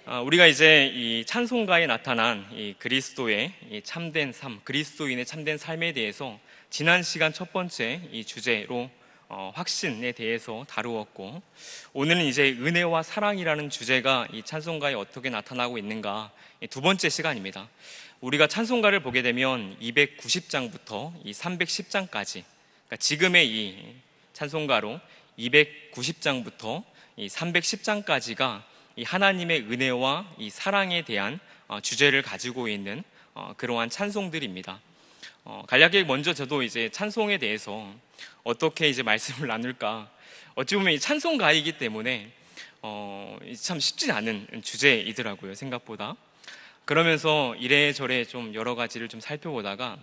우리가 이제 이 찬송가에 나타난 이 그리스도의 이 참된 삶, 그리스도인의 참된 삶에 대해서 지난 시간 첫 번째 이 주제로 확신에 대해서 다루었고, 오늘은 이제 은혜와 사랑이라는 주제가 이 찬송가에 어떻게 나타나고 있는가, 두 번째 시간입니다. 우리가 찬송가를 보게 되면 290장부터 이 310장까지, 그러니까 지금의 이 찬송가로 290장부터 이 310장까지가 이 하나님의 은혜와 이 사랑에 대한 주제를 가지고 있는 그러한 찬송들입니다. 간략하게 먼저 저도 이제 찬송에 대해서 어떻게 이제 말씀을 나눌까, 어찌 보면 이 찬송가이기 때문에 참 쉽지 않은 주제이더라고요, 생각보다. 그러면서 이래저래 좀 여러 가지를 좀 살펴보다가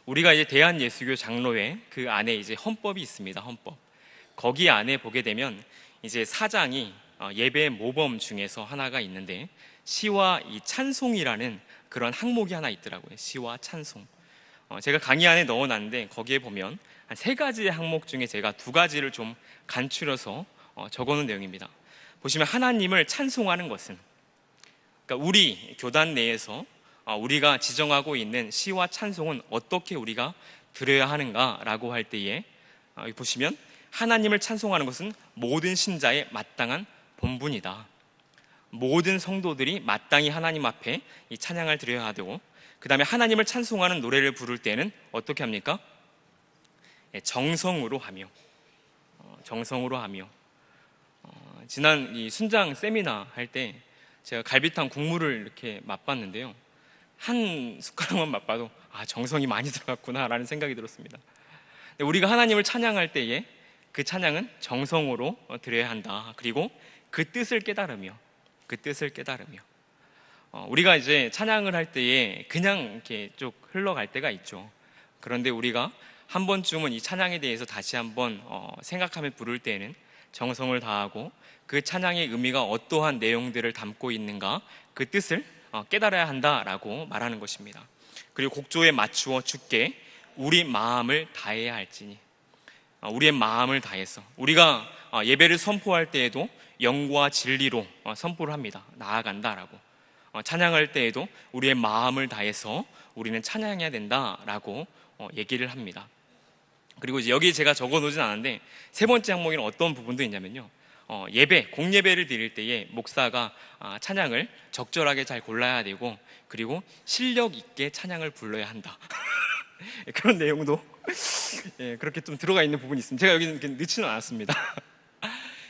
우리가 이제 대한예수교 장로회 그 안에 이제 헌법이 있습니다. 헌법. 거기 안에 보게 되면 이제 사장이 예배 모범 중에서 하나가 있는데 시와 이 찬송이라는 그런 항목이 하나 있더라고요. 시와 찬송. 제가 강의 안에 넣어놨는데 거기에 보면 한 3가지의 항목 중에 제가 2가지를 좀 간추려서 적어놓은 내용입니다. 보시면 하나님을 찬송하는 것은, 그러니까 우리 교단 내에서 우리가 지정하고 있는 시와 찬송은 어떻게 우리가 드려야 하는가라고 할 때에 여기 보시면 하나님을 찬송하는 것은 모든 신자의 마땅한 본분이다. 모든 성도들이 마땅히 하나님 앞에 이 찬양을 드려야 되고, 그 다음에 하나님을 찬송하는 노래를 부를 때는 어떻게 합니까? 정성으로 하며, 정성으로 하며. 지난 이 순장 세미나 할 때 제가 갈비탕 국물을 이렇게 맛봤는데요, 한 숟가락만 맛봐도 정성이 많이 들어갔구나 라는 생각이 들었습니다. 우리가 하나님을 찬양할 때에 그 찬양은 정성으로 드려야 한다. 그리고 그 뜻을 깨달으며, 우리가 이제 찬양을 할 때에 그냥 이렇게 쭉 흘러갈 때가 있죠. 그런데 우리가 한 번쯤은 이 찬양에 대해서 다시 한번 생각하며 부를 때에는 정성을 다하고 그 찬양의 의미가 어떠한 내용들을 담고 있는가, 그 뜻을 깨달아야 한다라고 말하는 것입니다. 그리고 곡조에 맞추어 주께 우리 마음을 다해야 할지니, 우리의 마음을 다해서 우리가 예배를 선포할 때에도 영과 진리로 선포를 합니다. 나아간다라고. 찬양할 때에도 우리의 마음을 다해서 우리는 찬양해야 된다라고 얘기를 합니다. 그리고 이제 여기 제가 적어놓진 않았는데 3번째 항목에는 어떤 부분도 있냐면요, 공예배를 드릴 때에 목사가 찬양을 적절하게 잘 골라야 되고, 그리고 실력 있게 찬양을 불러야 한다. 그런 내용도 그렇게 좀 들어가 있는 부분이 있습니다. 제가 여기는 넣지는 않았습니다.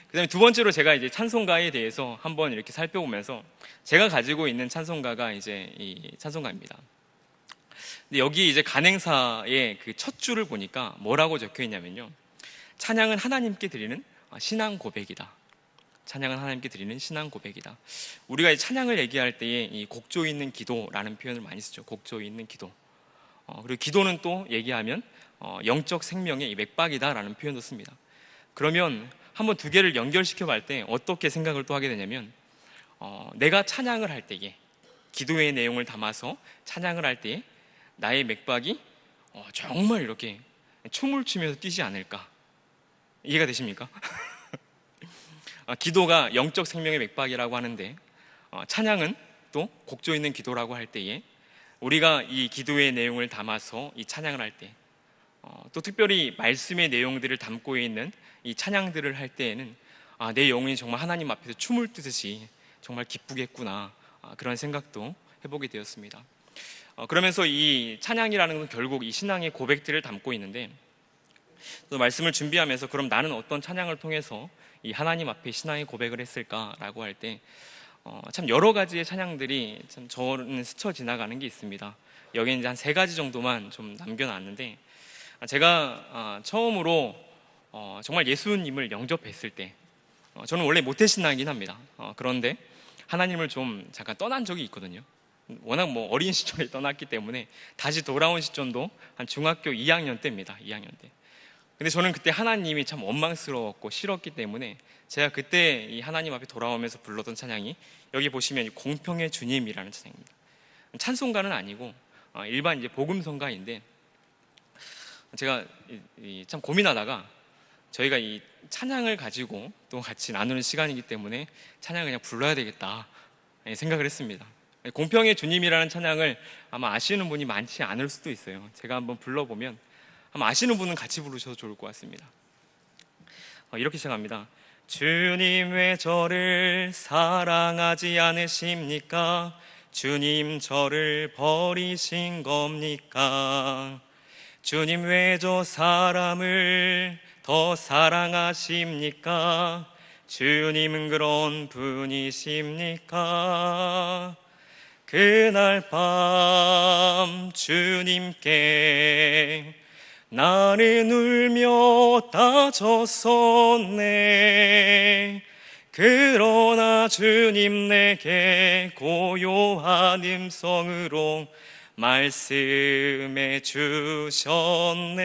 그 다음에 2번째로 제가 이제 찬송가에 대해서 한번 이렇게 살펴보면서 제가 가지고 있는 찬송가가 이제 이 찬송가입니다. 근데 여기 이제 간행사의 그 첫 줄을 보니까 뭐라고 적혀 있냐면요, 찬양은 하나님께 드리는 신앙 고백이다. 찬양은 하나님께 드리는 신앙 고백이다. 우리가 이 찬양을 얘기할 때에 이 곡조 있는 기도라는 표현을 많이 쓰죠. 곡조 있는 기도. 그리고 기도는 또 얘기하면 영적 생명의 이 맥박이다라는 표현도 씁니다. 그러면 한번 2개를 연결시켜 볼 때 어떻게 생각을 또 하게 되냐면, 내가 찬양을 할 때에, 기도의 내용을 담아서 찬양을 할 때에 나의 맥박이 정말 이렇게 춤을 추면서 뛰지 않을까. 이해가 되십니까? 기도가 영적 생명의 맥박이라고 하는데 찬양은 또 곡조 있는 기도라고 할 때에 우리가 이 기도의 내용을 담아서 이 찬양을 할 때, 또 특별히 말씀의 내용들을 담고 있는 이 찬양들을 할 때에는 내 영혼이 정말 하나님 앞에서 춤을 뜨듯이 정말 기쁘겠구나, 그런 생각도 해보게 되었습니다. 그러면서 이 찬양이라는 건 결국 이 신앙의 고백들을 담고 있는데, 또 말씀을 준비하면서 그럼 나는 어떤 찬양을 통해서 이 하나님 앞에 신앙의 고백을 했을까라고 할 때 참 여러 가지의 찬양들이 참 저는 스쳐 지나가는 게 있습니다. 여기 이제 한 3가지 정도만 좀 남겨놨는데, 제가 처음으로 정말 예수님을 영접했을 때, 저는 원래 모태신앙이긴 합니다. 그런데 하나님을 좀 잠깐 떠난 적이 있거든요. 워낙 어린 시절에 떠났기 때문에 다시 돌아온 시점도 한 중학교 2학년 때입니다. 2학년 때. 근데 저는 그때 하나님이 참 원망스러웠고 싫었기 때문에 제가 그때 이 하나님 앞에 돌아오면서 불렀던 찬양이 여기 보시면 공평의 주님이라는 찬양입니다. 찬송가는 아니고 일반 이제 복음성가인데, 제가 참 고민하다가 저희가 이 찬양을 가지고 또 같이 나누는 시간이기 때문에 찬양을 그냥 불러야 되겠다 생각을 했습니다. 공평의 주님이라는 찬양을 아마 아시는 분이 많지 않을 수도 있어요. 제가 한번 불러보면 아마 아시는 분은 같이 부르셔도 좋을 것 같습니다. 이렇게 시작합니다. 주님 왜 저를 사랑하지 않으십니까? 주님 저를 버리신 겁니까? 주님 왜 저 사람을 더 사랑하십니까? 주님은 그런 분이십니까? 그날 밤 주님께 나는 울며 따졌었네. 그러나 주님 내게 고요한 음성으로 말씀해 주셨네.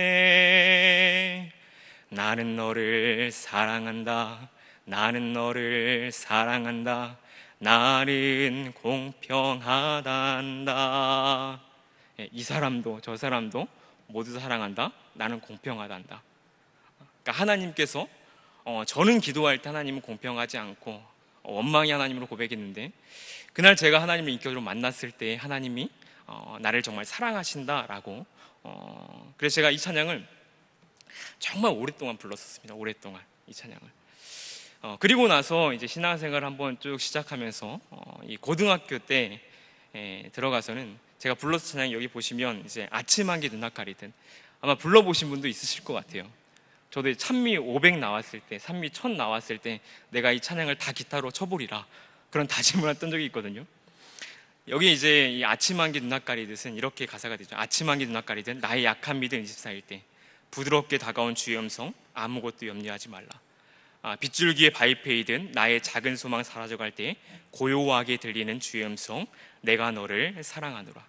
나는 너를 사랑한다. 나는 너를 사랑한다. 나는 공평하단다. 이 사람도 저 사람도 모두 사랑한다. 나는 공평하단다. 그러니까 하나님께서 저는 기도할 때 하나님은 공평하지 않고 원망의 하나님으로 고백했는데, 그날 제가 하나님을 인격적으로 만났을 때 하나님이 나를 정말 사랑하신다라고. 그래서 제가 이 찬양을 정말 오랫동안 불렀었습니다. 오랫동안 이 찬양을. 그리고 나서 이제 신앙생활을 한번 쭉 시작하면서 이 고등학교 때 들어가서는 제가 불렀던 찬양이 여기 보시면 이제 아침 한개 눈앞 가리든 아마 불러보신 분도 있으실 것 같아요. 저도 찬미 500 나왔을 때, 찬미 1000 나왔을 때 내가 이 찬양을 다 기타로 쳐보리라 그런 다짐을 했던 적이 있거든요. 여기 이제 이 아침 한개 눈앞 가리듯은 이렇게 가사가 되죠. 아침 한개 눈앞 가리든 나의 약한 믿음 24일 때 부드럽게 다가온 주의 음성 아무것도 염려하지 말라. 빗줄기에 바위페이든 나의 작은 소망 사라져갈 때 고요하게 들리는 주의 음성 내가 너를 사랑하노라.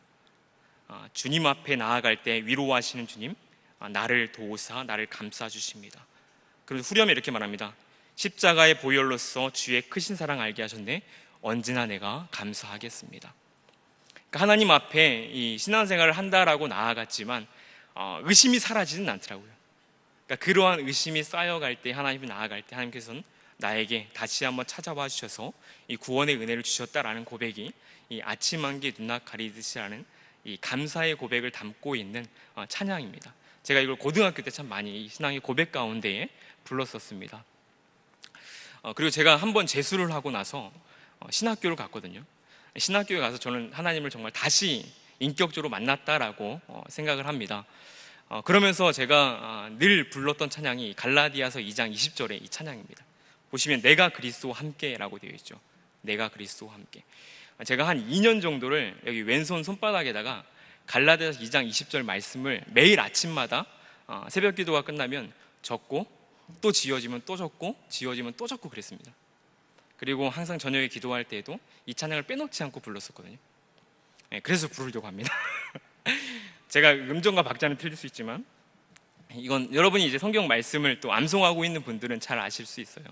주님 앞에 나아갈 때 위로하시는 주님, 나를 도우사 나를 감싸주십니다. 그리고 후렴에 이렇게 말합니다. 십자가의 보혈로서 주의 크신 사랑 알게 하셨네. 언제나 내가 감사하겠습니다. 그러니까 하나님 앞에 이 신앙생활을 한다라고 나아갔지만 의심이 사라지는 않더라고요. 그러니까 그러한 의심이 쌓여갈 때, 하나님이 나아갈 때 하나님께서는 나에게 다시 한번 찾아와 주셔서 이 구원의 은혜를 주셨다라는 고백이 이 아침 한개 눈앞 가리듯이라는 이 감사의 고백을 담고 있는 찬양입니다. 제가 이걸 고등학교 때 참 많이 이 신앙의 고백 가운데에 불렀었습니다. 그리고 제가 한번 재수를 하고 나서 신학교를 갔거든요. 신학교에 가서 저는 하나님을 정말 다시 인격적으로 만났다라고 생각을 합니다. 그러면서 제가 늘 불렀던 찬양이 갈라디아서 2장 20절의 이 찬양입니다. 보시면 내가 그리스도와 함께라고 되어 있죠. 내가 그리스도와 함께. 제가 한 2년 정도를 여기 왼손 손바닥에다가 갈라디아서 2장 20절 말씀을 매일 아침마다 새벽 기도가 끝나면 적고 또 지워지면 또 적고 지워지면 또 적고 그랬습니다. 그리고 항상 저녁에 기도할 때에도 이 찬양을 빼놓지 않고 불렀었거든요. 그래서 부르려고 합니다. 제가 음정과 박자는 틀릴 수 있지만 이건 여러분이 이제 성경 말씀을 또 암송하고 있는 분들은 잘 아실 수 있어요.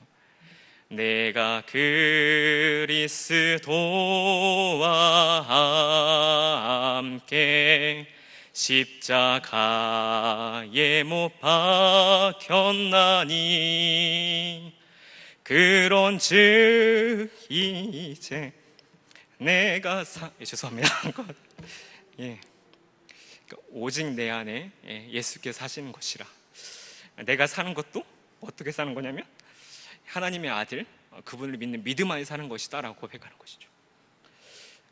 내가 그리스도와 함께 십자가에 못 박혔나니 그런즉 이제 내가 죄송합니다. 예. 오직 내 안에 예수께서 사시는 것이라. 내가 사는 것도 어떻게 사는 거냐면 하나님의 아들, 그분을 믿는 믿음 안에 사는 것이다 라고 고백하는 것이죠.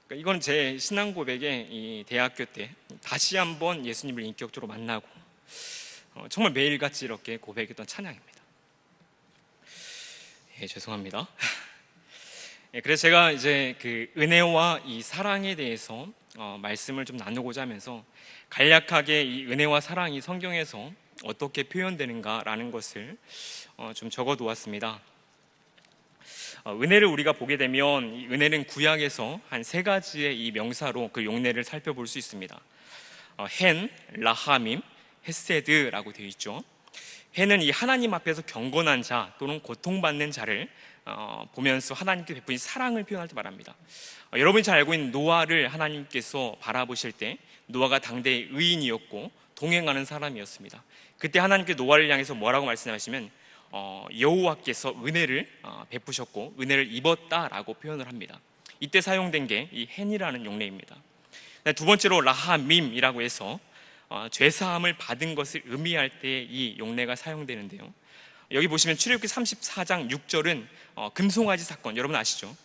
그러니까 이건 제 신앙 고백에 이 대학교 때 다시 한번 예수님을 인격적으로 만나고 정말 매일같이 이렇게 고백했던 찬양입니다. 죄송합니다. 그래서 제가 이제 그 은혜와 이 사랑에 대해서 말씀을 좀 나누고자 하면서 간략하게 이 은혜와 사랑이 성경에서 어떻게 표현되는가라는 것을 좀 적어 두었습니다. 은혜를 우리가 보게 되면 이 은혜는 구약에서 한 3가지의 이 명사로 그 용례를 살펴볼 수 있습니다. 헨, 라하밈, 헤세드라고 되어 있죠. 헨은 이 하나님 앞에서 경건한 자 또는 고통받는 자를 보면서 하나님께 베푸신 사랑을 표현할 때 말합니다. 여러분이 잘 알고 있는 노아를 하나님께서 바라보실 때 노아가 당대의 의인이었고 동행하는 사람이었습니다. 그때 하나님께 노아를 향해서 뭐라고 말씀하시면 여호와께서 은혜를 베푸셨고 은혜를 입었다라고 표현을 합니다. 이때 사용된 게 이 헨이라는 용례입니다. 두 번째로 라하밈이라고 해서 죄사함을 받은 것을 의미할 때 이 용례가 사용되는데요. 여기 보시면 출애굽기 34장 6절은 금송아지 사건, 여러분 아시죠?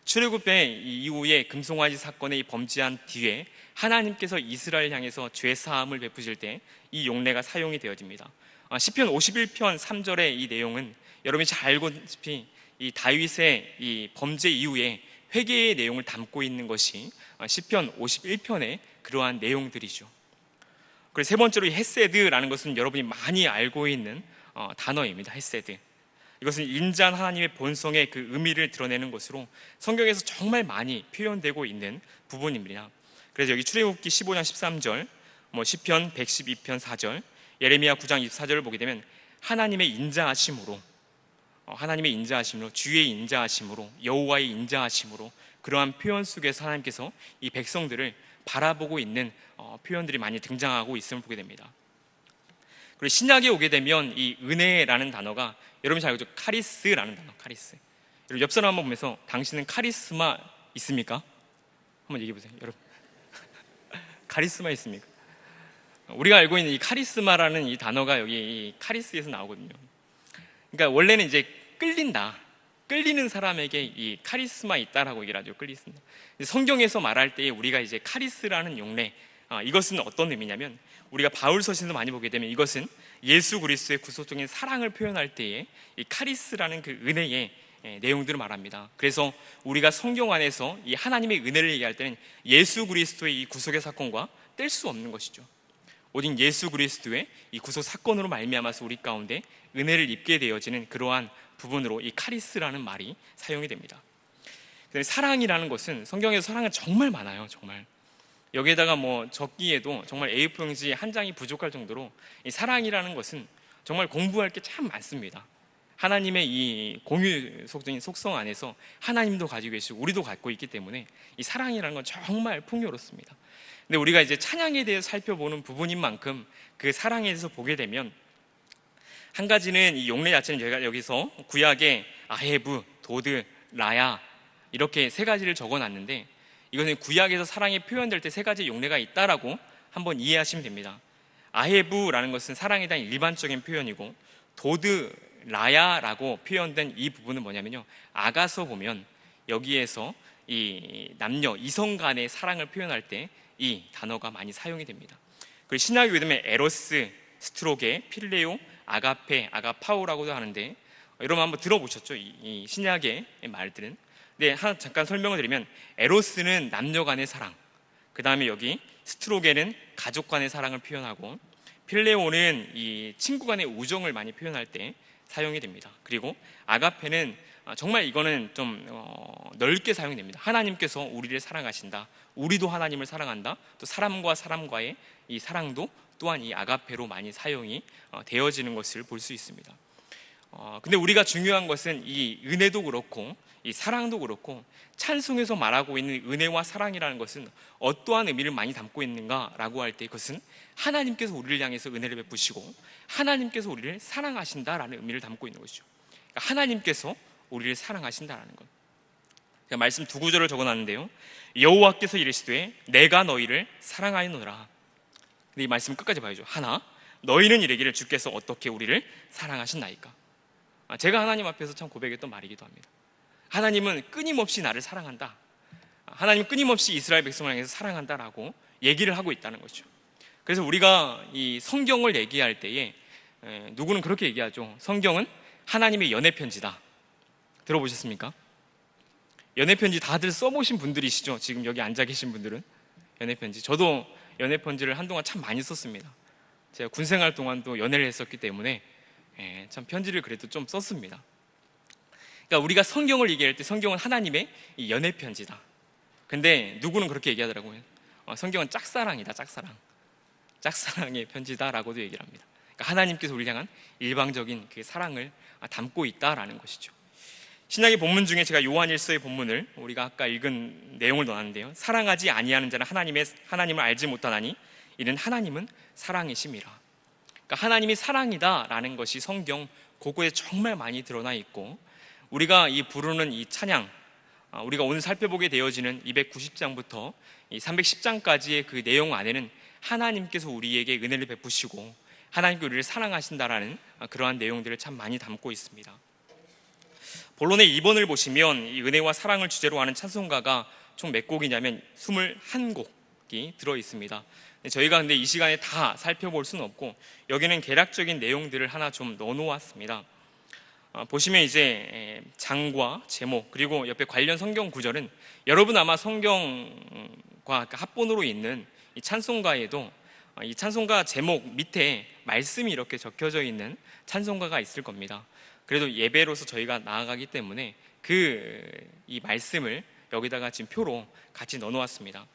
출애굽의 이후에 금송아지 사건에 범죄한 뒤에 하나님께서 이스라엘 향해서 죄사함을 베푸실 때 이 용례가 사용이 되어집니다. 시편 51편 3절의 이 내용은 여러분이 잘 알고있다시피 이 다윗의 이 범죄 이후에 회개의 내용을 담고 있는 것이 시편 51편의 그러한 내용들이죠. 그리고 세 번째로 이 헤세드라는 것은 여러분이 많이 알고 있는 단어입니다. 헤세드. 이것은 인자한 하나님의 본성의 그 의미를 드러내는 것으로 성경에서 정말 많이 표현되고 있는 부분입니다. 그래서 여기 출애굽기 15장 13절, 시편 112편 4절, 예레미야 9장 24절을 보게 되면 하나님의 인자하심으로, 주의 인자하심으로, 여호와의 인자하심으로 그러한 표현 속에서 하나님께서 이 백성들을 바라보고 있는 표현들이 많이 등장하고 있음을 보게 됩니다. 그리고 신약에 오게 되면 이 은혜라는 단어가 여러분 잘 알죠? 카리스라는 단어, 카리스. 여러분 옆 사람 한번 보면서 당신은 카리스마 있습니까? 한번 얘기해 보세요. 여러분 카리스마 있습니까? 우리가 알고 있는 이 카리스마라는 이 단어가 여기 이 카리스에서 나오거든요. 그러니까 원래는 이제 끌리는 사람에게 이 카리스마 있다라고 얘기를 하죠. 끌리스마. 성경에서 말할 때 우리가 이제 카리스라는 용례, 이것은 어떤 의미냐면 우리가 바울 서신도 많이 보게 되면 이것은 예수 그리스도의 구속적인 사랑을 표현할 때에 이 카리스라는 그 은혜의 내용들을 말합니다. 그래서 우리가 성경 안에서 이 하나님의 은혜를 얘기할 때는 예수 그리스도의 이 구속의 사건과 뗄 수 없는 것이죠. 오직 예수 그리스도의 이 구속 사건으로 말미암아서 우리 가운데 은혜를 입게 되어지는 그러한 부분으로 이 카리스라는 말이 사용이 됩니다. 사랑이라는 것은 성경에서 사랑은 정말 많아요. 정말 여기에다가 적기에도 정말 A4용지 한 장이 부족할 정도로 이 사랑이라는 것은 정말 공부할 게 참 많습니다. 하나님의 이 공유적인 속성 안에서 하나님도 가지고 계시고 우리도 갖고 있기 때문에 이 사랑이라는 건 정말 풍요롭습니다. 근데 우리가 이제 찬양에 대해서 살펴보는 부분인 만큼 그 사랑에 대해서 보게 되면 한 가지는 이 용례 자체는 제가 여기서 구약에 아헤브, 도드, 라야 이렇게 세 가지를 적어놨는데 이것은 구약에서 사랑이 표현될 때 세 가지 용례가 있다라고 한번 이해하시면 됩니다. 아헤브라는 것은 사랑에 대한 일반적인 표현이고 도드, 라야라고 표현된 이 부분은 뭐냐면요, 아가서 보면 여기에서 이 남녀, 이성 간의 사랑을 표현할 때 이 단어가 많이 사용이 됩니다. 그리고 신약에 보게 되면 에로스, 스트로게, 필레오, 아가페, 아가파오라고도 하는데 여러분 한번 들어보셨죠? 이 신약의 말들은. 네, 하나 잠깐 설명을 드리면 에로스는 남녀 간의 사랑, 그 다음에 여기 스트로게는 가족 간의 사랑을 표현하고 필레오는 이 친구 간의 우정을 많이 표현할 때 사용이 됩니다. 그리고 아가페는 정말 이거는 좀 넓게 사용이 됩니다. 하나님께서 우리를 사랑하신다, 우리도 하나님을 사랑한다, 또 사람과 사람과의 이 사랑도 또한 이 아가페로 많이 사용이 되어지는 것을 볼 수 있습니다. 근데 우리가 중요한 것은 이 은혜도 그렇고 이 사랑도 그렇고 찬송에서 말하고 있는 은혜와 사랑이라는 것은 어떠한 의미를 많이 담고 있는가라고 할 때 그것은 하나님께서 우리를 향해서 은혜를 베푸시고 하나님께서 우리를 사랑하신다라는 의미를 담고 있는 것이죠. 그러니까 하나님께서 우리를 사랑하신다라는 것. 제가 말씀 두 구절을 적어놨는데요. 여호와께서 이르시되 내가 너희를 사랑하였노라. 근데 이 말씀 끝까지 봐야죠. 하나, 너희는 이르기를 주께서 어떻게 우리를 사랑하신나이까. 제가 하나님 앞에서 참 고백했던 말이기도 합니다. 하나님은 끊임없이 나를 사랑한다, 하나님은 끊임없이 이스라엘 백성을 향해서 사랑한다라고 얘기를 하고 있다는 거죠. 그래서 우리가 이 성경을 얘기할 때에 누구는 그렇게 얘기하죠. 성경은 하나님의 연애편지다. 들어보셨습니까? 연애편지 다들 써보신 분들이시죠? 지금 여기 앉아 계신 분들은 연애편지, 저도 연애편지를 한동안 참 많이 썼습니다. 제가 군생활 동안도 연애를 했었기 때문에 참 편지를 그래도 좀 썼습니다. 그러니까 우리가 성경을 얘기할 때 성경은 하나님의 이 연애편지다. 근데 누구는 그렇게 얘기하더라고요. 성경은 짝사랑이다, 짝사랑의 편지다라고도 얘기를 합니다. 그러니까 하나님께서 우리를 향한 일방적인 그 사랑을 담고 있다라는 것이죠. 신약의 본문 중에 제가 요한일서의 본문을 우리가 아까 읽은 내용을 넣었는데요. 사랑하지 아니하는 자는 하나님을 알지 못하나니 이는 하나님은 사랑이심이라. 그러니까 하나님이 사랑이다라는 것이 성경 곳곳에 정말 많이 드러나 있고, 우리가 이 부르는 이 찬양, 우리가 오늘 살펴보게 되어지는 290장부터 이 310장까지의 그 내용 안에는 하나님께서 우리에게 은혜를 베푸시고 하나님께 우리를 사랑하신다라는 그러한 내용들을 참 많이 담고 있습니다. 본론의 2번을 보시면 이 은혜와 사랑을 주제로 하는 찬송가가 총 몇 곡이냐면 21곡이 들어 있습니다. 저희가 근데 이 시간에 다 살펴볼 수는 없고 여기는 개략적인 내용들을 하나 좀 넣어놓았습니다. 보시면 이제 장과 제목 그리고 옆에 관련 성경 구절은 여러분 아마 성경과 합본으로 있는 이 찬송가에도 이 찬송가 제목 밑에 말씀이 이렇게 적혀져 있는 찬송가가 있을 겁니다. 그래도 예배로서 저희가 나아가기 때문에 이 말씀을 여기다가 지금 표로 같이 넣어놓았습니다.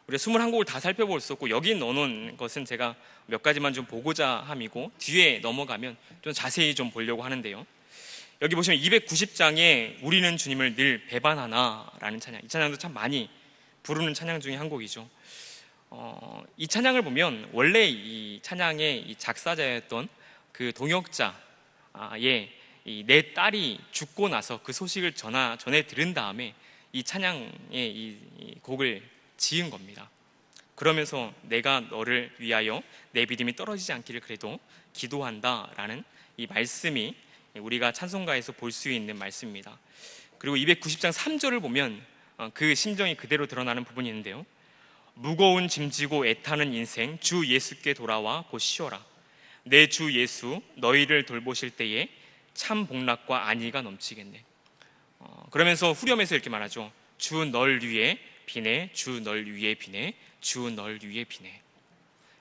우리가 21곡을 다 살펴볼 수 없고 여기 넣어놓은 것은 제가 몇 가지만 좀 보고자 함이고 뒤에 넘어가면 좀 자세히 좀 보려고 하는데요. 여기 보시면 290장에 우리는 주님을 늘 배반하나 라는 찬양, 이 찬양도 참 많이 부르는 찬양 중에 한 곡이죠. 이 찬양을 보면 원래 이 찬양의 이 작사자였던 그 동역자의 내 딸이 죽고 나서 그 소식을 전해 들은 다음에 이 찬양의 이 곡을 지은 겁니다. 그러면서 내가 너를 위하여 내 믿음이 떨어지지 않기를 그래도 기도한다라는 이 말씀이 우리가 찬송가에서 볼 수 있는 말씀입니다. 그리고 290장 3절을 보면 그 심정이 그대로 드러나는 부분이 있는데요. 무거운 짐지고 애타는 인생 주 예수께 돌아와 곧 쉬어라. 내 주 예수 너희를 돌보실 때에 참 복락과 안위가 넘치겠네. 그러면서 후렴에서 이렇게 말하죠. 주 널 위해 비네, 주 널 위해 비네, 주 널 위해 비네.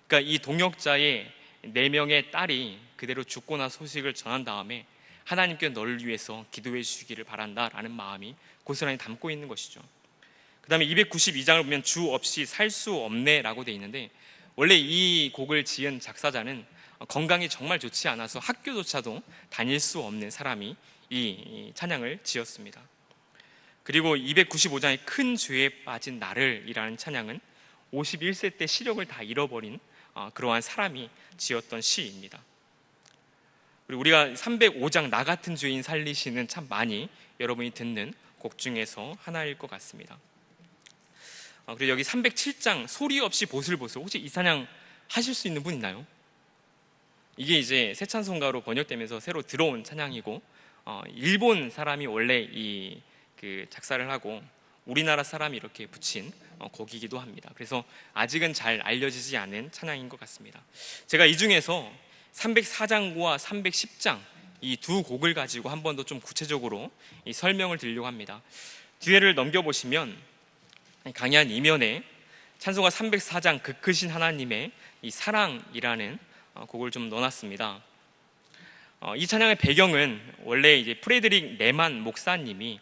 그러니까 이 동역자의 4명의 딸이 그대로 죽고 나 소식을 전한 다음에 하나님께 널 위해서 기도해 주시기를 바란다라는 마음이 고스란히 담고 있는 것이죠. 그 다음에 292장을 보면 주 없이 살 수 없네 라고 되어 있는데 원래 이 곡을 지은 작사자는 건강이 정말 좋지 않아서 학교조차도 다닐 수 없는 사람이 이 찬양을 지었습니다. 그리고 295장의 큰 죄에 빠진 나를 이라는 찬양은 51세 때 시력을 다 잃어버린 그러한 사람이 지었던 시입니다. 그리고 우리가 305장 나 같은 죄인 살리시는 참 많이 여러분이 듣는 곡 중에서 하나일 것 같습니다. 그리고 여기 307장 소리 없이 보슬보슬, 혹시 이 찬양 하실 수 있는 분 있나요? 이게 이제 새 찬송가로 번역되면서 새로 들어온 찬양이고 일본 사람이 원래 그 작사를 하고 우리나라 사람이 이렇게 붙인 곡이기도 합니다. 그래서 아직은 잘 알려지지 않은 찬양인 것 같습니다. 제가 이 중에서 304장과 310장 이 두 곡을 가지고 한 번 더 좀 구체적으로 이 설명을 드리려고 합니다. 뒤에를 넘겨보시면 강의한 이면에 찬송가 304장 그 크신 하나님의 이 사랑이라는 곡을 좀 넣어놨습니다. 이 찬양의 배경은 원래 이제 프레드릭 레만 목사님이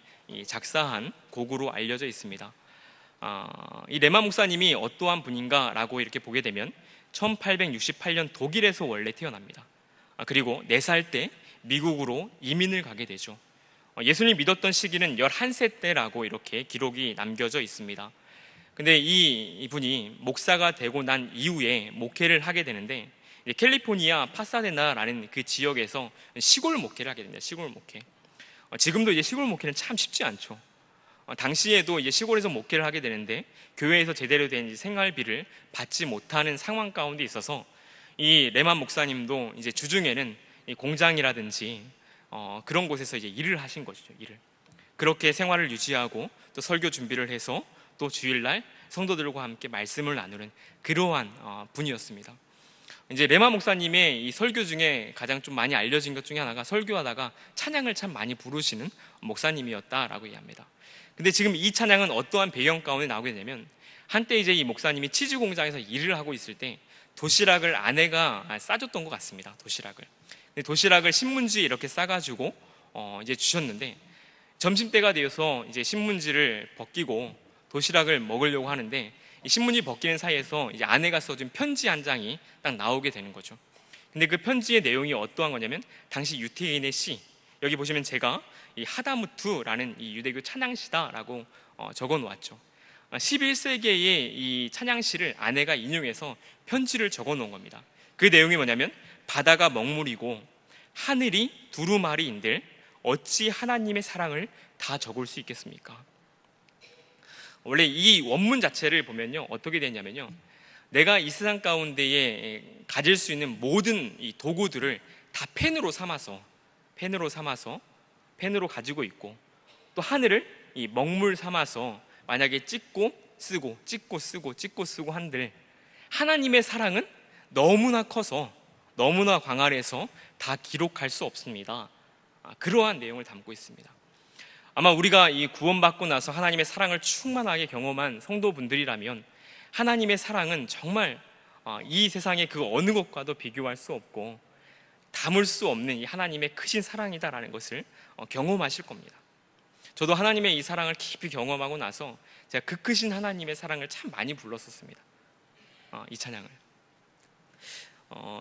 작사한 곡으로 알려져 있습니다. 이 레만 목사님이 어떠한 분인가라고 이렇게 보게 되면 1868년 독일에서 원래 태어납니다. 그리고 4살 때 미국으로 이민을 가게 되죠. 예수님 믿었던 시기는 11세 때라고 이렇게 기록이 남겨져 있습니다. 근데 이분이 목사가 되고 난 이후에 목회를 하게 되는데 캘리포니아 파사데나라는 그 지역에서 시골 목회를 하게 됩니다. 시골 목회. 지금도 이제 시골 목회는 참 쉽지 않죠. 당시에도 이제 시골에서 목회를 하게 되는데 교회에서 제대로 된 생활비를 받지 못하는 상황 가운데 있어서 이 레만 목사님도 이제 주중에는 이 공장이라든지 그런 곳에서 이제 일을 하신 것이죠. 일을. 그렇게 생활을 유지하고 또 설교 준비를 해서 또 주일날 성도들과 함께 말씀을 나누는 그러한 분이었습니다. 이제 레마 목사님의 이 설교 중에 가장 좀 많이 알려진 것 중에 하나가 설교하다가 찬양을 참 많이 부르시는 목사님이었다라고 이해합니다. 근데 지금 이 찬양은 어떠한 배경 가운데 나오게 되냐면 한때 이제 이 목사님이 치즈 공장에서 일을 하고 있을 때 도시락을 아내가 싸줬던 것 같습니다. 도시락을 신문지에 이렇게 싸가지고 이제 주셨는데 점심때가 되어서 이제 신문지를 벗기고 도시락을 먹으려고 하는데 이 신문지 벗기는 사이에서 이제 아내가 써준 편지 한 장이 딱 나오게 되는 거죠. 근데 그 편지의 내용이 어떠한 거냐면 당시 유태인의 시, 여기 보시면 제가 이 하다무트라는 이 유대교 찬양시다라고 적어 놓았죠. 11세기의 이 찬양시를 아내가 인용해서 편지를 적어 놓은 겁니다. 그 내용이 뭐냐면 바다가 먹물이고 하늘이 두루마리인들 어찌 하나님의 사랑을 다 적을 수 있겠습니까? 원래 이 원문 자체를 보면요, 어떻게 되냐면요, 내가 이 세상 가운데에 가질 수 있는 모든 이 도구들을 다 펜으로 삼아서 펜으로 가지고 있고, 또 하늘을 이 먹물 삼아서 만약에 찍고 쓰고 한들, 하나님의 사랑은 너무나 커서, 너무나 광활해서 다 기록할 수 없습니다. 그러한 내용을 담고 있습니다. 아마 우리가 이 구원받고 나서 하나님의 사랑을 충만하게 경험한 성도분들이라면 하나님의 사랑은 정말 이 세상의 그 어느 것과도 비교할 수 없고 담을 수 없는 이 하나님의 크신 사랑이다라는 것을 경험하실 겁니다. 저도 하나님의 이 사랑을 깊이 경험하고 나서 제가 그 크신 하나님의 사랑을 참 많이 불렀었습니다. 이 찬양을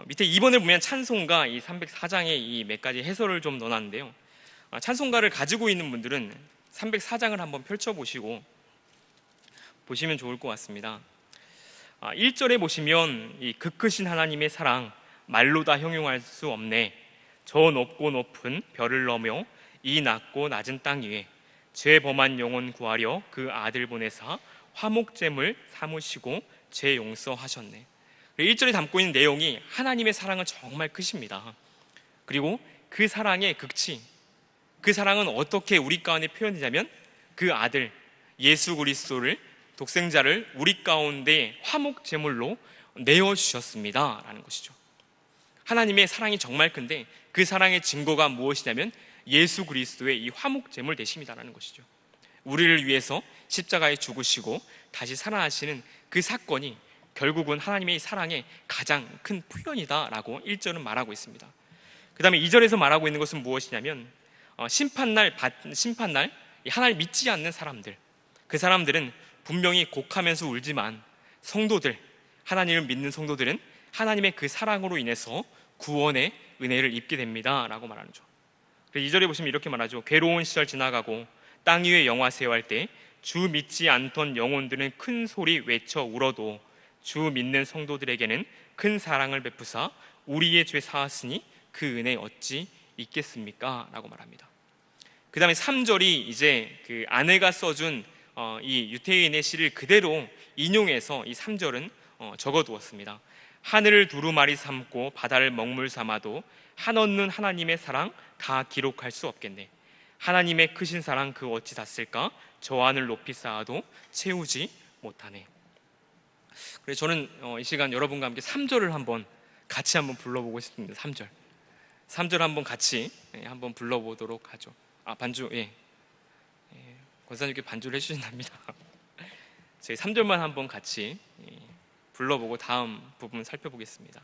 밑에 2번을 보면 찬송가 이 304장에 이 몇 가지 해설을 좀 넣어놨는데요, 찬송가를 가지고 있는 분들은 304장을 한번 펼쳐보시고 보시면 좋을 것 같습니다. 1절에 보시면 이 그 크신 하나님의 사랑 말로 다 형용할 수 없네. 저 높고 높은 별을 넘어 이 낮고 낮은 땅 위에 죄 범한 영혼 구하려 그 아들 보내사 화목제물 삼으시고 죄 용서하셨네. 1절에 담고 있는 내용이 하나님의 사랑은 정말 크십니다. 그리고 그 사랑의 극치, 그 사랑은 어떻게 우리 가운데 표현되냐면 그 아들 예수 그리스도를, 독생자를 우리 가운데 화목제물로 내어주셨습니다 라는 것이죠. 하나님의 사랑이 정말 큰데 그 사랑의 증거가 무엇이냐면 예수 그리스도의 이 화목제물 되심이다라는 것이죠. 우리를 위해서 십자가에 죽으시고 다시 살아나시는 그 사건이 결국은 하나님의 사랑의 가장 큰 표현이다라고 1절은 말하고 있습니다. 그 다음에 2절에서 말하고 있는 것은 무엇이냐면 심판날 하나님 믿지 않는 사람들, 그 사람들은 분명히 곡하면서 울지만 성도들, 하나님을 믿는 성도들은 하나님의 그 사랑으로 인해서 구원의 은혜를 입게 됩니다 라고 말하죠. 2절에 보시면 이렇게 말하죠. 괴로운 시절 지나가고 땅 위에 영화 세워할 때 주 믿지 않던 영혼들은 큰 소리 외쳐 울어도 주 믿는 성도들에게는 큰 사랑을 베푸사 우리의 죄 사하시니 그 은혜 어찌 있겠습니까? 라고 말합니다. 그 다음에 3절이 이제 그 아내가 써준 이 유태인의 시를 그대로 인용해서 이 3절은 적어두었습니다. 하늘을 두루마리 삼고 바다를 먹물 삼아도 한없는 하나님의 사랑 다 기록할 수 없겠네. 하나님의 크신 사랑 그 어찌 닿을까? 저 하늘 높이 쌓아도 채우지 못하네. 그래서 저는 이 시간 여러분과 함께 3절을 같이 한번 불러보고 싶습니다. 3절 한번 같이 한번 불러보도록 하죠. 반주, 권사님께 반주를 해주신답니다. 저희 3절만 한번 같이 불러보고 다음 부분 살펴보겠습니다.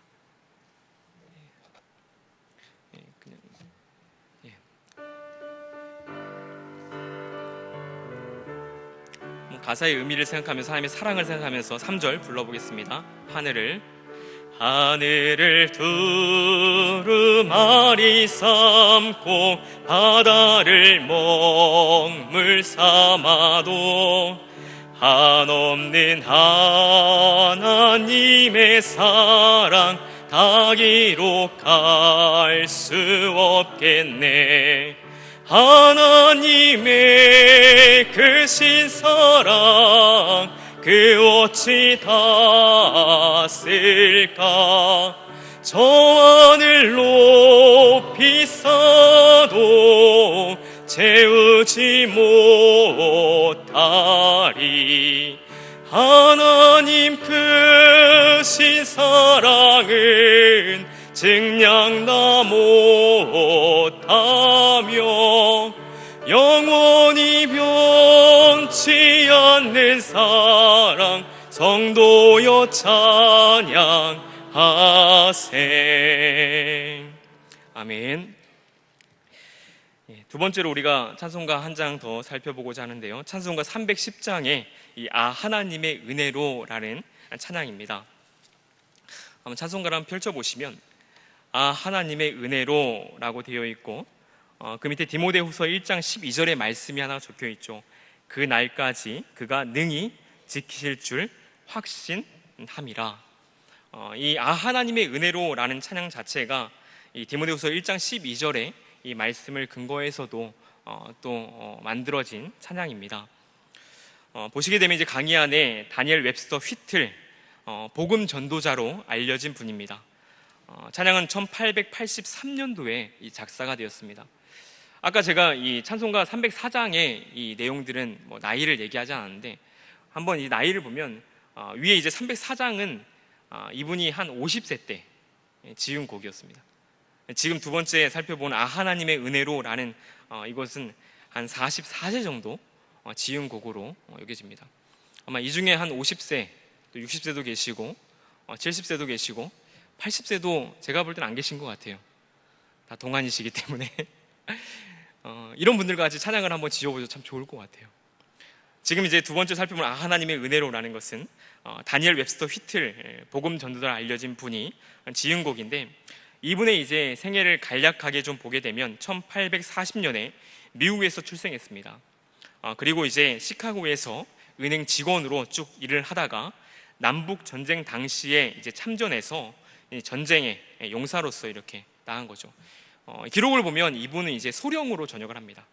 가사의 의미를 생각하면서 하나님의 사랑을 생각하면서 3절 불러보겠습니다. 하늘을 두루마리 삼고 바다를 먹물 삼아도 한없는 하나님의 사랑 다 기록할 수 없겠네. 하나님의 크신 사랑 그 어찌 닿을까? 저 하늘 높이 쌓아도 채우지 못하리. 하나님 크신 사랑은 증량다 못하며 영원히 변치 않는 사랑 성도여 찬양하세. 아멘. 두 번째로 우리가 찬송가 한 장 더 살펴보고자 하는데요, 찬송가 310장에 이 하나님의 은혜로라는 찬양입니다. 한번 찬송가를 한번 펼쳐보시면 하나님의 은혜로라고 되어 있고, 그 밑에 디모데후서 1장 12절의 말씀이 하나 적혀 있죠. 그 날까지 그가 능히 지키실 줄 확신함이라. 이 하나님의 은혜로라는 찬양 자체가 이 디모데후서 1장 12절에 이 말씀을 근거해서도 만들어진 찬양입니다. 보시게 되면 이제 강의 안에 다니엘 웹스터 휘틀 복음 전도자로 알려진 분입니다. 찬양은 1883년도에 이 작사가 되었습니다. 아까 제가 이 찬송가 304장의 이 내용들은 뭐 나이를 얘기하지 않았는데 한번 이 나이를 보면 위에 이제 304장은 이분이 한 50세 때 지은 곡이었습니다. 지금 두 번째 살펴본 하나님의 은혜로라는 이것은 한 44세 정도 지은 곡으로 여겨집니다. 아마 이 중에 한 50세, 또 60세도 계시고 70세도 계시고 80세도 제가 볼 때는 안 계신 것 같아요. 다 동안이시기 때문에 이런 분들과 같이 찬양을 한번 지어보셔도 참 좋을 것 같아요. 지금 이제 두 번째 살펴본 하나님의 은혜로라는 것은 다니엘 웹스터 휘틀 복음 전도자로 알려진 분이 지은 곡인데 이분의 이제 생애를 간략하게 좀 보게 되면 1840년에 미국에서 출생했습니다. 그리고 이제 시카고에서 은행 직원으로 쭉 일을 하다가 남북 전쟁 당시에 이제 참전해서 전쟁의 용사로서 이렇게 나간 거죠. 기록을 보면 이분은 이제 소령으로 전역을 합니다.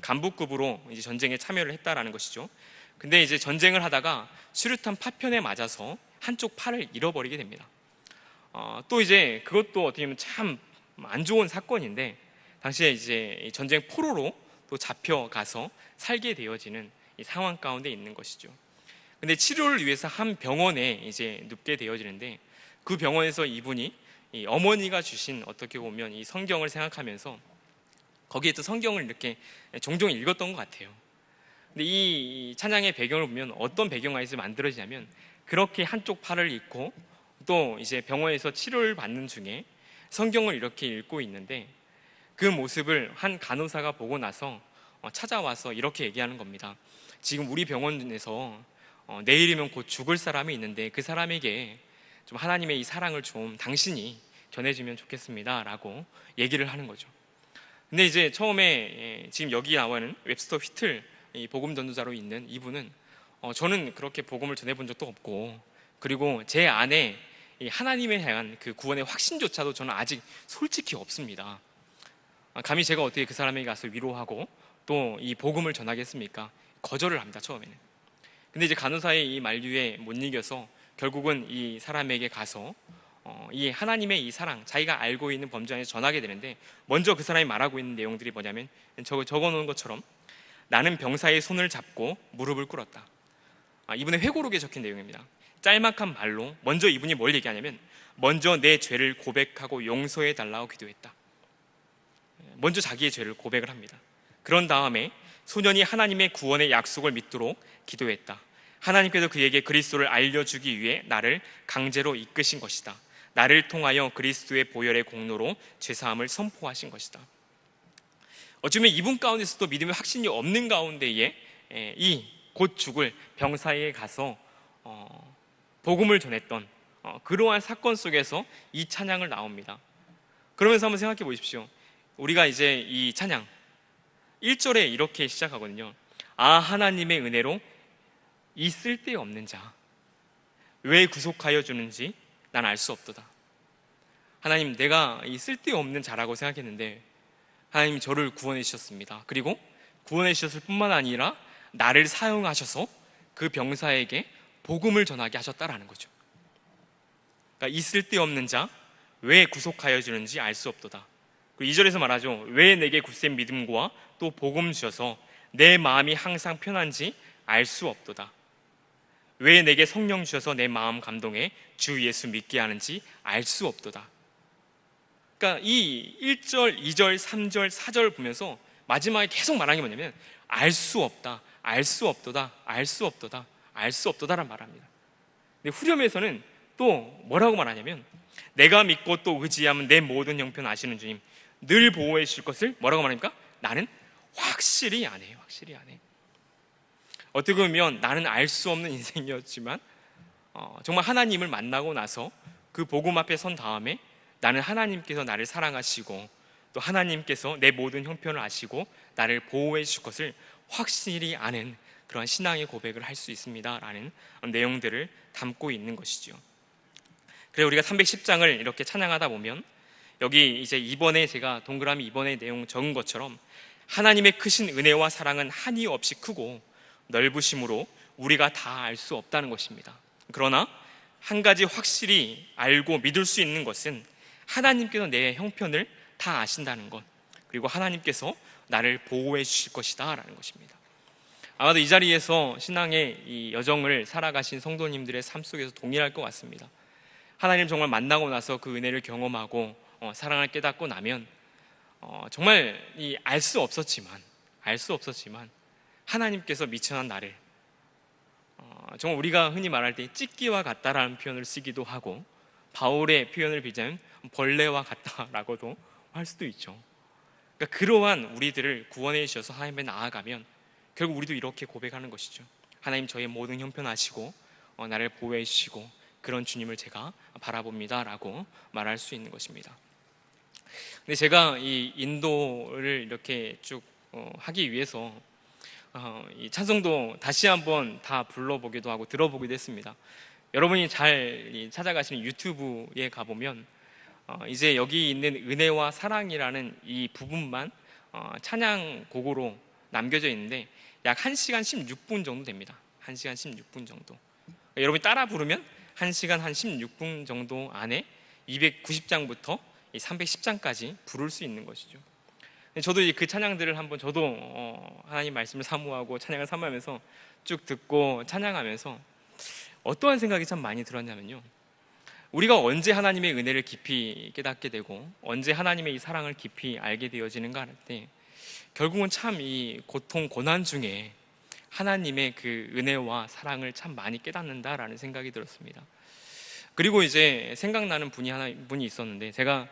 간부급으로 이제 전쟁에 참여를 했다라는 것이죠. 근데 이제 전쟁을 하다가 수류탄 파편에 맞아서 한쪽 팔을 잃어버리게 됩니다. 또 이제 그것도 어떻게 보면 참 안 좋은 사건인데 당시에 이제 전쟁 포로로 또 잡혀가서 살게 되어지는 이 상황 가운데 있는 것이죠. 근데 치료를 위해서 한 병원에 이제 눕게 되어지는데 그 병원에서 이분이 이 어머니가 주신 어떻게 보면 이 성경을 생각하면서 거기에 또 성경을 이렇게 종종 읽었던 것 같아요. 근데 이 찬양의 배경을 보면 어떤 배경하에서 만들어지냐면 그렇게 한쪽 팔을 잃고 또 이제 병원에서 치료를 받는 중에 성경을 이렇게 읽고 있는데 그 모습을 한 간호사가 보고 나서 찾아와서 이렇게 얘기하는 겁니다. 지금 우리 병원에서 내일이면 곧 죽을 사람이 있는데 그 사람에게 좀 하나님의 이 사랑을 좀 당신이 전해주면 좋겠습니다 라고 얘기를 하는 거죠. 근데 이제 처음에 지금 여기 나와 있는 웹스터 휘틀 이 복음 전도자로 있는 이분은 저는 그렇게 복음을 전해본 적도 없고 그리고 제 안에 이 하나님에 대한 그 구원의 확신조차도 저는 아직 솔직히 없습니다. 감히 제가 어떻게 그 사람에게 가서 위로하고 또 이 복음을 전하겠습니까? 거절을 합니다, 처음에는. 근데 이제 간호사의 이 만류에 못 이겨서 결국은 이 사람에게 가서 이 하나님의 이 사랑, 자기가 알고 있는 범주 안에 전하게 되는데 먼저 그 사람이 말하고 있는 내용들이 뭐냐면 적어놓은 것처럼 나는 병사의 손을 잡고 무릎을 꿇었다. 이분의 회고록에 적힌 내용입니다. 짤막한 말로 먼저 이분이 뭘 얘기하냐면 먼저 내 죄를 고백하고 용서해 달라고 기도했다. 먼저 자기의 죄를 고백을 합니다. 그런 다음에 소년이 하나님의 구원의 약속을 믿도록 기도했다. 하나님께서 그에게 그리스도를 알려주기 위해 나를 강제로 이끄신 것이다. 나를 통하여 그리스도의 보혈의 공로로 죄사함을 선포하신 것이다. 어쩌면 이분 가운데서도 믿음의 확신이 없는 가운데에 이 곧 죽을 병사에게 가서 복음을 전했던 그러한 사건 속에서 이 찬양을 나옵니다. 그러면서 한번 생각해 보십시오. 우리가 이제 이 찬양 1절에 이렇게 시작하거든요. 하나님의 은혜로 이 쓸데없는 자 왜 구속하여 주는지 난 알 수 없도다. 하나님, 내가 이 쓸데없는 자라고 생각했는데 하나님 저를 구원해 주셨습니다. 그리고 구원해 주셨을 뿐만 아니라 나를 사용하셔서 그 병사에게 복음을 전하게 하셨다라는 거죠. 그러니까 이 쓸데없는 자 왜 구속하여 주는지 알 수 없도다. 2절에서 말하죠. 왜 내게 굳센 믿음과 또 복음 주셔서 내 마음이 항상 편한지 알 수 없도다. 왜 내게 성령 주셔서 내 마음 감동해 주 예수 믿게 하는지 알 수 없도다. 그러니까 이 1절, 2절, 3절, 4절 보면서 마지막에 계속 말하는 게 뭐냐면 알 수 없다, 알 수 없도다, 알 수 없도다, 알 수 없도다라는 말합니다. 근데 후렴에서는 또 뭐라고 말하냐면 내가 믿고 또 의지하면 내 모든 형편 아시는 주님 늘 보호해 주실 것을 뭐라고 말합니까? 나는 확실히 안 해요. 확실히 안 해. 어떻게 보면 나는 알 수 없는 인생이었지만 정말 하나님을 만나고 나서 그 복음 앞에 선 다음에 나는 하나님께서 나를 사랑하시고 또 하나님께서 내 모든 형편을 아시고 나를 보호해 주실 것을 확실히 아는 그런 신앙의 고백을 할 수 있습니다 라는 내용들을 담고 있는 것이죠. 그래서 우리가 310장을 이렇게 찬양하다 보면 여기 이제 이번에 제가 동그라미 이번에 내용 적은 것처럼 하나님의 크신 은혜와 사랑은 한이 없이 크고 넓으심으로 우리가 다 알 수 없다는 것입니다. 그러나 한 가지 확실히 알고 믿을 수 있는 것은 하나님께서 내 형편을 다 아신다는 것, 그리고 하나님께서 나를 보호해 주실 것이다 라는 것입니다. 아마도 이 자리에서 신앙의 이 여정을 살아가신 성도님들의 삶 속에서 동일할 것 같습니다. 하나님 정말 만나고 나서 그 은혜를 경험하고 사랑을 깨닫고 나면 정말 알 수 없었지만 하나님께서 미천한 나를 정말 우리가 흔히 말할 때 찢기와 같다라는 표현을 쓰기도 하고, 바울의 표현을 빌자면 벌레와 같다라고도 할 수도 있죠. 그러니까 그러한 우리들을 구원해 주셔서 하나님에 나아가면 결국 우리도 이렇게 고백하는 것이죠. 하나님, 저의 모든 형편 아시고 나를 보호해 주시고 그런 주님을 제가 바라봅니다 라고 말할 수 있는 것입니다. 근데 제가 이 인도를 이렇게 쭉 하기 위해서 이 찬송도 다시 한번 다 불러보기도 하고 들어보기도 했습니다. 여러분이 잘 찾아가시는 유튜브에 가보면 이제 여기 있는 은혜와 사랑이라는 이 부분만 찬양 곡으로 남겨져 있는데 약 1시간 16분 정도 됩니다. 1시간 16분 정도. 여러분이 따라 부르면 1시간 한 16분 정도 안에 290장부터 310장까지 부를 수 있는 것이죠. 저도 그 찬양들을 한번 저도 하나님 말씀을 사모하고 찬양을 사모하면서 쭉 듣고 찬양하면서 어떠한 생각이 참 많이 들었냐면요, 우리가 언제 하나님의 은혜를 깊이 깨닫게 되고 언제 하나님의 이 사랑을 깊이 알게 되어지는가 할 때 결국은 참 이 고통 고난 중에 하나님의 그 은혜와 사랑을 참 많이 깨닫는다라는 생각이 들었습니다. 그리고 이제 생각나는 분이 있었는데, 제가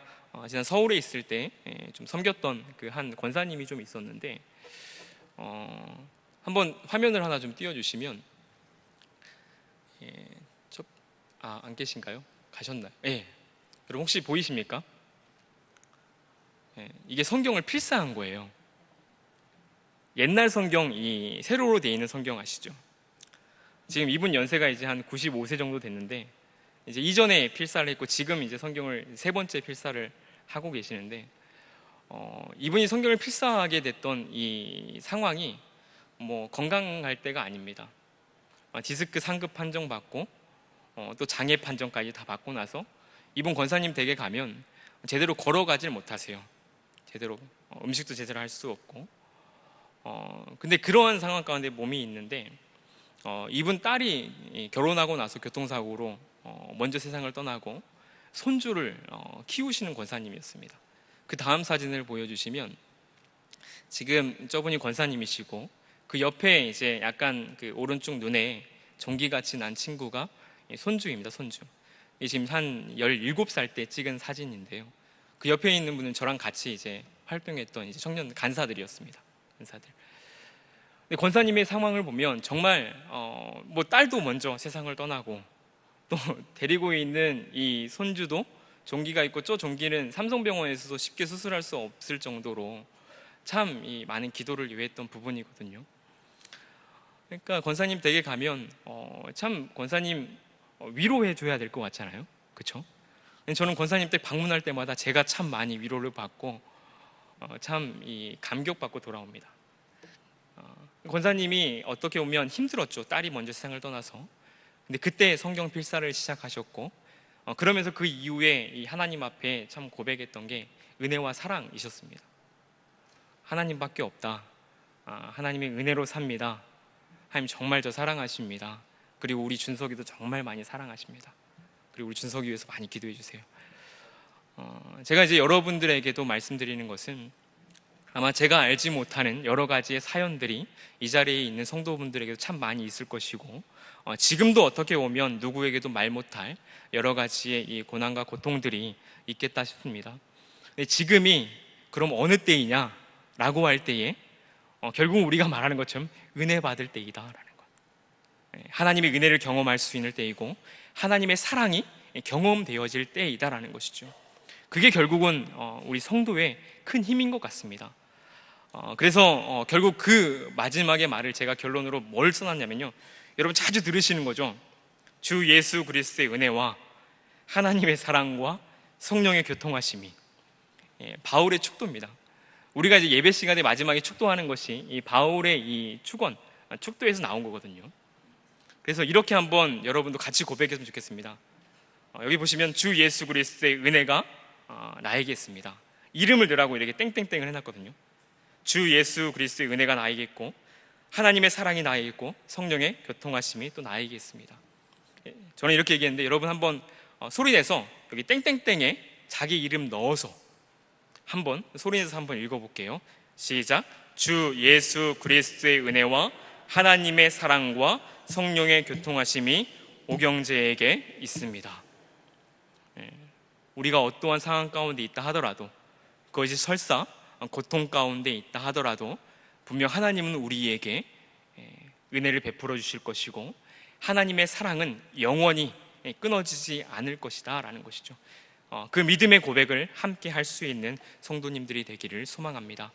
지난 서울에 있을 때 좀 섬겼던 그 한 권사님이 좀 있었는데, 한번 화면을 하나 좀 띄워주시면, 안 계신가요? 가셨나요? 예. 여러분 혹시 보이십니까? 이게 성경을 필사한 거예요. 옛날 성경, 이 세로로 되어 있는 성경 아시죠? 지금 이분 연세가 이제 한 95세 정도 됐는데, 이제 이전에 필사를 했고 지금 이제 성경을 3번째 필사를 하고 계시는데, 이분이 성경을 필사하게 됐던 이 상황이 뭐 건강할 때가 아닙니다. 디스크 상급 판정 받고 또 장애 판정까지 다 받고 나서 이분 권사님 댁에 가면 제대로 걸어가질 못하세요. 제대로 음식도 제대로 할 수 없고, 근데 그러한 상황 가운데 몸이 있는데, 이분 딸이 결혼하고 나서 교통사고로 먼저 세상을 떠나고 손주를 키우시는 권사님이었습니다. 그 다음 사진을 보여주시면 지금 저분이 권사님이시고 그 옆에 이제 약간 그 오른쪽 눈에 종기같이 난 친구가 손주입니다. 손주. 지금 한 17살 때 찍은 사진인데요. 그 옆에 있는 분은 저랑 같이 이제 활동했던 이제 청년 간사들이었습니다. 간사들. 근데 권사님의 상황을 보면 정말 뭐 딸도 먼저 세상을 떠나고 또 데리고 있는 이 손주도 종기가 있고, 저 종기는 삼성병원에서도 쉽게 수술할 수 없을 정도로 참 이 많은 기도를 요했던 부분이거든요. 그러니까 권사님 댁에 가면 참 권사님 위로해 줘야 될 것 같잖아요, 그렇죠? 저는 권사님 댁 방문할 때마다 제가 참 많이 위로를 받고 참 이 감격받고 돌아옵니다. 권사님이 어떻게 보면 힘들었죠. 딸이 먼저 세상을 떠나서. 근데 그때 성경 필사를 시작하셨고, 그러면서 그 이후에 이 하나님 앞에 참 고백했던 게 은혜와 사랑이셨습니다. 하나님밖에 없다. 하나님의 은혜로 삽니다. 하나님 정말 저 사랑하십니다. 그리고 우리 준석이도 정말 많이 사랑하십니다. 그리고 우리 준석이 위해서 많이 기도해 주세요. 제가 이제 여러분들에게도 말씀드리는 것은, 아마 제가 알지 못하는 여러 가지의 사연들이 이 자리에 있는 성도분들에게도 참 많이 있을 것이고, 지금도 어떻게 보면 누구에게도 말 못할 여러 가지의 이 고난과 고통들이 있겠다 싶습니다. 근데 지금이 그럼 어느 때이냐 라고 할 때에 결국 우리가 말하는 것처럼 은혜 받을 때이다라는 것, 하나님의 은혜를 경험할 수 있는 때이고 하나님의 사랑이 경험되어질 때이다라는 것이죠. 그게 결국은 우리 성도의 큰 힘인 것 같습니다. 그래서 결국 그 마지막의 말을 제가 결론으로 뭘 써놨냐면요, 여러분 자주 들으시는 거죠. 주 예수 그리스도의 은혜와 하나님의 사랑과 성령의 교통하심이 바울의 축도입니다. 우리가 이제 예배 시간에 마지막에 축도하는 것이 이 바울의 이 축원, 축도에서 나온 거거든요. 그래서 이렇게 한번 여러분도 같이 고백했으면 좋겠습니다. 여기 보시면 주 예수 그리스도의 은혜가 나에게 있습니다. 이름을 넣으라고 이렇게 땡땡땡을 해놨거든요. 주 예수 그리스도의 은혜가 나에게 있고 하나님의 사랑이 나에게 있고 성령의 교통하심이 또 나에게 있습니다. 저는 이렇게 얘기했는데 여러분 한번 소리내서 여기 땡땡땡에 자기 이름 넣어서 한번 소리내서 한번 읽어볼게요. 시작. 주 예수 그리스도의 은혜와 하나님의 사랑과 성령의 교통하심이 오경재에게 있습니다. 우리가 어떠한 상황 가운데 있다 하더라도, 그것이 설사 고통 가운데 있다 하더라도 분명 하나님은 우리에게 은혜를 베풀어 주실 것이고 하나님의 사랑은 영원히 끊어지지 않을 것이다 라는 것이죠. 그 믿음의 고백을 함께 할 수 있는 성도님들이 되기를 소망합니다.